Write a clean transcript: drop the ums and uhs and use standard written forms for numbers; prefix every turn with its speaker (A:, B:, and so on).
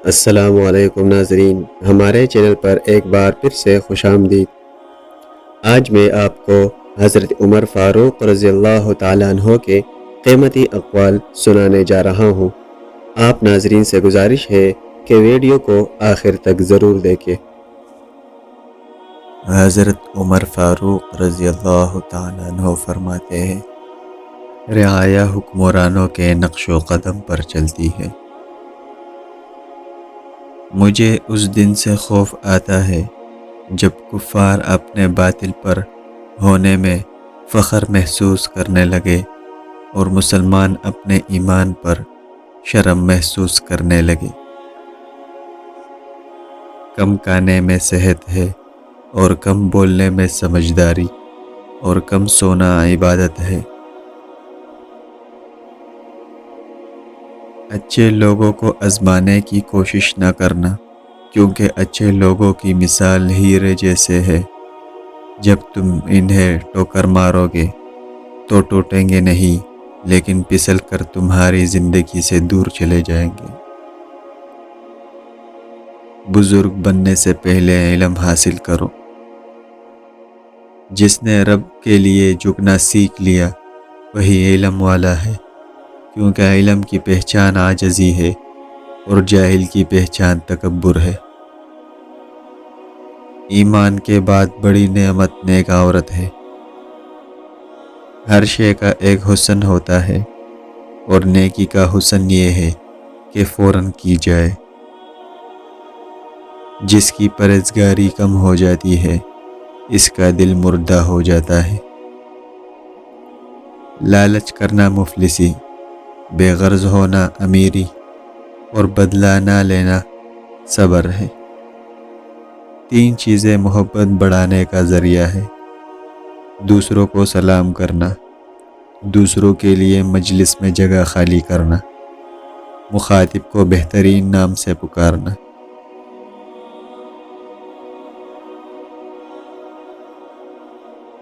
A: السلام علیکم ناظرین، ہمارے چینل پر ایک بار پھر سے خوش آمدید۔ آج میں آپ کو حضرت عمر فاروق رضی اللہ تعالیٰ عنہ کے قیمتی اقوال سنانے جا رہا ہوں۔ آپ ناظرین سے گزارش ہے کہ ویڈیو کو آخر تک ضرور دیکھیں۔
B: حضرت عمر فاروق رضی اللہ تعالیٰ عنہ فرماتے ہیں، رعایا حکمرانوں کے نقش و قدم پر چلتی ہے۔ مجھے اس دن سے خوف آتا ہے جب کفار اپنے باطل پر ہونے میں فخر محسوس کرنے لگے اور مسلمان اپنے ایمان پر شرم محسوس کرنے لگے۔ کم کھانے میں صحت ہے اور کم بولنے میں سمجھداری اور کم سونا عبادت ہے۔ اچھے لوگوں کو آزمانے کی کوشش نہ کرنا، کیونکہ اچھے لوگوں کی مثال ہیرے جیسے ہے۔ جب تم انہیں ٹوکر مارو گے تو ٹوٹیں گے نہیں، لیکن پھسل کر تمہاری زندگی سے دور چلے جائیں گے۔ بزرگ بننے سے پہلے علم حاصل کرو۔ جس نے رب کے لیے جھکنا سیکھ لیا وہی علم والا ہے، کیونکہ علم کی پہچان عاجزی ہے اور جاہل کی پہچان تکبر ہے۔ ایمان کے بعد بڑی نعمت نیک عورت ہے۔ ہر شے کا ایک حسن ہوتا ہے اور نیکی کا حسن یہ ہے کہ فوراً کی جائے۔ جس کی پرہیزگاری کم ہو جاتی ہے اس کا دل مردہ ہو جاتا ہے۔ لالچ کرنا مفلسی، بے غرض ہونا امیری اور بدلہ نہ لینا صبر ہے۔ تین چیزیں محبت بڑھانے کا ذریعہ ہے: دوسروں کو سلام کرنا، دوسروں کے لیے مجلس میں جگہ خالی کرنا، مخاطب کو بہترین نام سے پکارنا۔